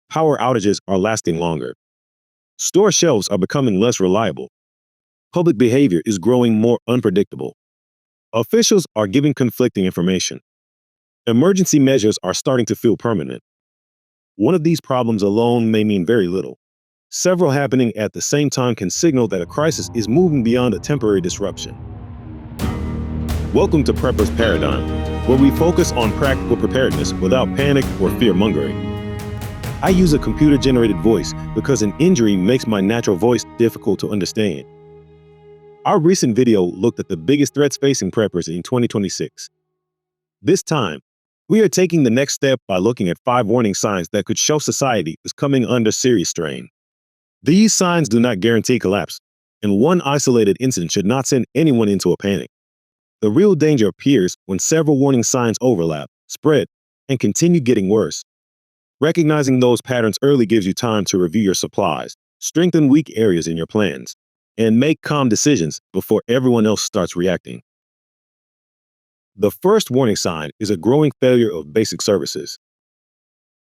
Power outages are lasting longer. Store shelves are becoming less reliable. Public behavior is growing more unpredictable. Officials are giving conflicting information. Emergency measures are starting to feel permanent. One of these problems alone may mean very little. Several happening at the same time can signal that a crisis is moving beyond a temporary disruption. Welcome to Prepper's Paradigm, where we focus on practical preparedness without panic or fear-mongering. I use a computer-generated voice because an injury makes my natural voice difficult to understand. Our recent video looked at the biggest threats facing preppers in 2026. This time, we are taking the next step by looking at 5 warning signs that could show society is coming under serious strain. These signs do not guarantee collapse, and one isolated incident should not send anyone into a panic. The real danger appears when several warning signs overlap, spread, and continue getting worse. Recognizing those patterns early gives you time to review your supplies, strengthen weak areas in your plans, and make calm decisions before everyone else starts reacting. The first warning sign is a growing failure of basic services.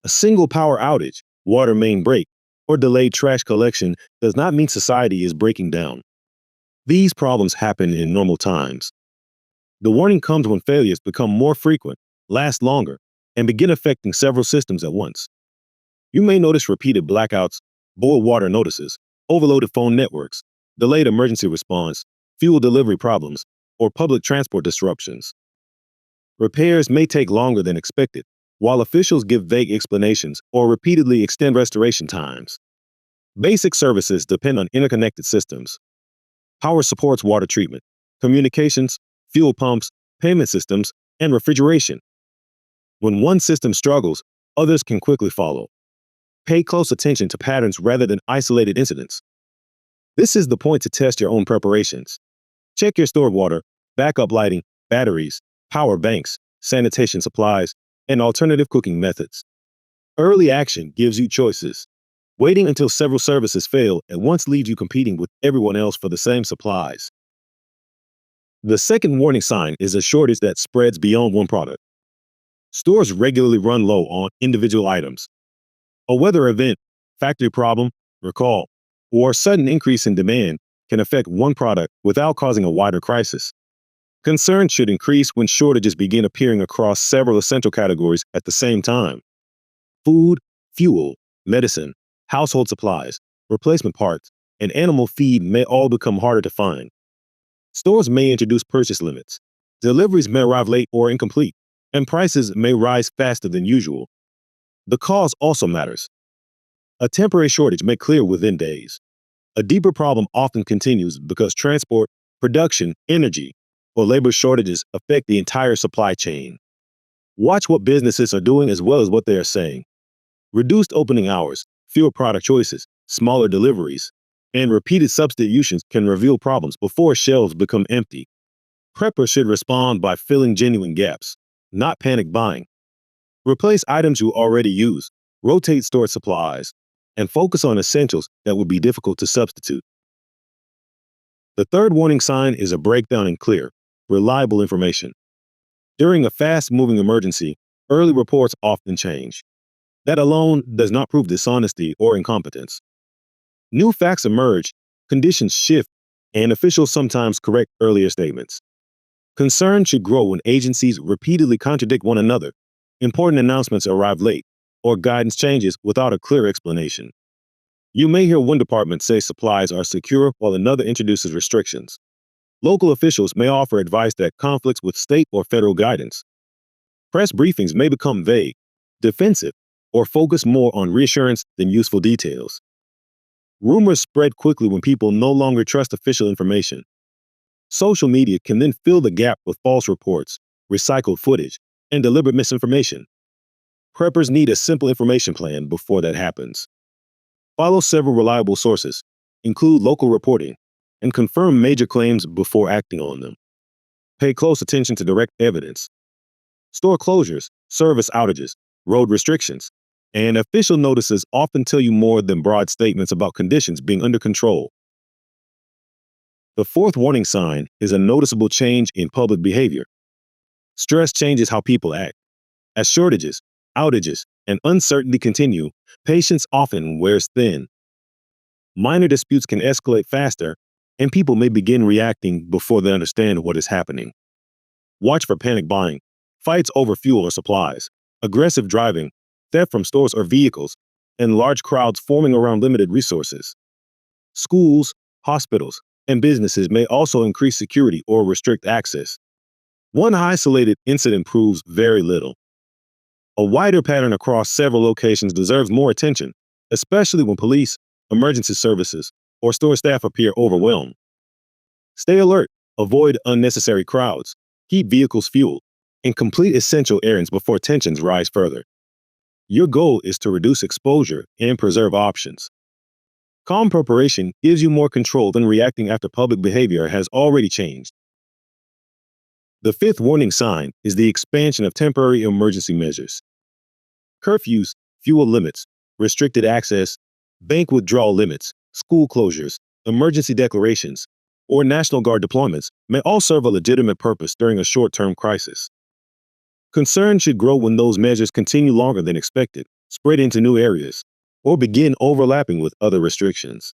A single power outage, water main break, or delayed trash collection does not mean society is breaking down. These problems happen in normal times. The warning comes when failures become more frequent, last longer, and begin affecting several systems at once. You may notice repeated blackouts, boiled water notices, overloaded phone networks, delayed emergency response, fuel delivery problems, or public transport disruptions. Repairs may take longer than expected, while officials give vague explanations or repeatedly extend restoration times. Basic services depend on interconnected systems. Power supports water treatment, communications, fuel pumps, payment systems, and refrigeration. When one system struggles, others can quickly follow. Pay close attention to patterns rather than isolated incidents. This is the point to test your own preparations. Check your stored water, backup lighting, batteries, power banks, sanitation supplies, and alternative cooking methods. Early action gives you choices. Waiting until several services fail at once leaves you competing with everyone else for the same supplies. The second warning sign is a shortage that spreads beyond one product. Stores regularly run low on individual items. A weather event, factory problem, recall, or sudden increase in demand can affect one product without causing a wider crisis. Concern should increase when shortages begin appearing across several essential categories at the same time. Food, fuel, medicine, household supplies, replacement parts, and animal feed may all become harder to find. Stores may introduce purchase limits. Deliveries may arrive late or incomplete, and prices may rise faster than usual. The cause also matters. A temporary shortage may clear within days. A deeper problem often continues because transport, production, energy, or labor shortages affect the entire supply chain. Watch what businesses are doing as well as what they are saying. Reduced opening hours, fewer product choices, smaller deliveries, and repeated substitutions can reveal problems before shelves become empty. Preppers should respond by filling genuine gaps, not panic buying. Replace items you already use, rotate stored supplies, and focus on essentials that would be difficult to substitute. The third warning sign is a breakdown in clear, reliable information. During a fast-moving emergency, early reports often change. That alone does not prove dishonesty or incompetence. New facts emerge, conditions shift, and officials sometimes correct earlier statements. Concern should grow when agencies repeatedly contradict one another, important announcements arrive late, or guidance changes without a clear explanation. You may hear one department say supplies are secure while another introduces restrictions. Local officials may offer advice that conflicts with state or federal guidance. Press briefings may become vague, defensive, or focus more on reassurance than useful details. Rumors spread quickly when people no longer trust official information. Social media can then fill the gap with false reports, recycled footage, and deliberate misinformation. Preppers need a simple information plan before that happens. Follow several reliable sources, include local reporting, and confirm major claims before acting on them. Pay close attention to direct evidence. Store closures, service outages, road restrictions, and official notices often tell you more than broad statements about conditions being under control. The fourth warning sign is a noticeable change in public behavior. Stress changes how people act. As shortages, outages, and uncertainty continue, patience often wears thin. Minor disputes can escalate faster, and people may begin reacting before they understand what is happening. Watch for panic buying, fights over fuel or supplies, aggressive driving, theft from stores or vehicles, and large crowds forming around limited resources. Schools, hospitals, and businesses may also increase security or restrict access. One isolated incident proves very little. A wider pattern across several locations deserves more attention, especially when police, emergency services, or store staff appear overwhelmed. Stay alert, avoid unnecessary crowds, keep vehicles fueled, and complete essential errands before tensions rise further. Your goal is to reduce exposure and preserve options. Calm preparation gives you more control than reacting after public behavior has already changed. The fifth warning sign is the expansion of temporary emergency measures. Curfews, fuel limits, restricted access, bank withdrawal limits, school closures, emergency declarations, or National Guard deployments may all serve a legitimate purpose during a short-term crisis. Concern should grow when those measures continue longer than expected, spread into new areas, or begin overlapping with other restrictions.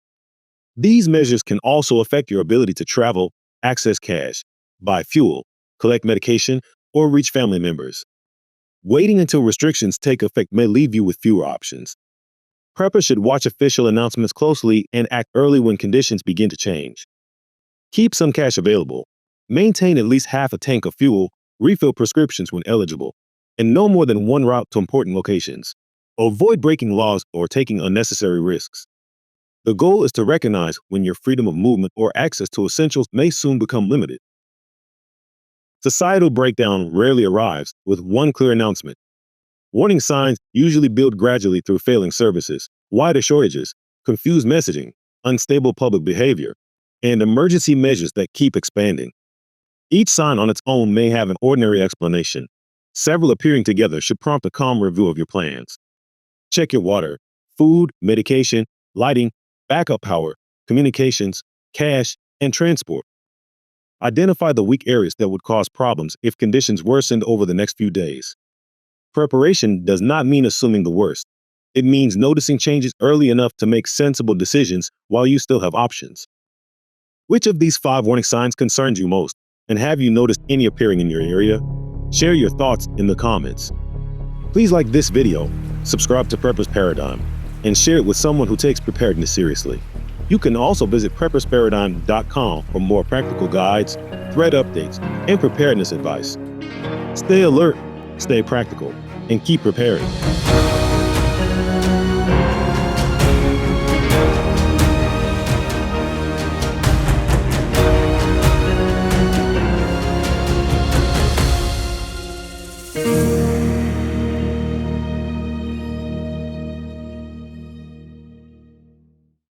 These measures can also affect your ability to travel, access cash, buy fuel, collect medication, or reach family members. Waiting until restrictions take effect may leave you with fewer options. Preppers should watch official announcements closely and act early when conditions begin to change. Keep some cash available. Maintain at least half a tank of fuel, refill prescriptions when eligible, and no more than one route to important locations. Avoid breaking laws or taking unnecessary risks. The goal is to recognize when your freedom of movement or access to essentials may soon become limited. Societal breakdown rarely arrives with one clear announcement. Warning signs usually build gradually through failing services, wider shortages, confused messaging, unstable public behavior, and emergency measures that keep expanding. Each sign on its own may have an ordinary explanation. Several appearing together should prompt a calm review of your plans. Check your water, food, medication, lighting, backup power, communications, cash, and transport. Identify the weak areas that would cause problems if conditions worsened over the next few days. Preparation does not mean assuming the worst. It means noticing changes early enough to make sensible decisions while you still have options. Which of these 5 warning signs concerns you most, and have you noticed any appearing in your area? Share your thoughts in the comments. Please like this video, subscribe to Prepper's Paradigm, and share it with someone who takes preparedness seriously. You can also visit preppersparadigm.com for more practical guides, threat updates, and preparedness advice. Stay alert, stay practical, and keep preparing.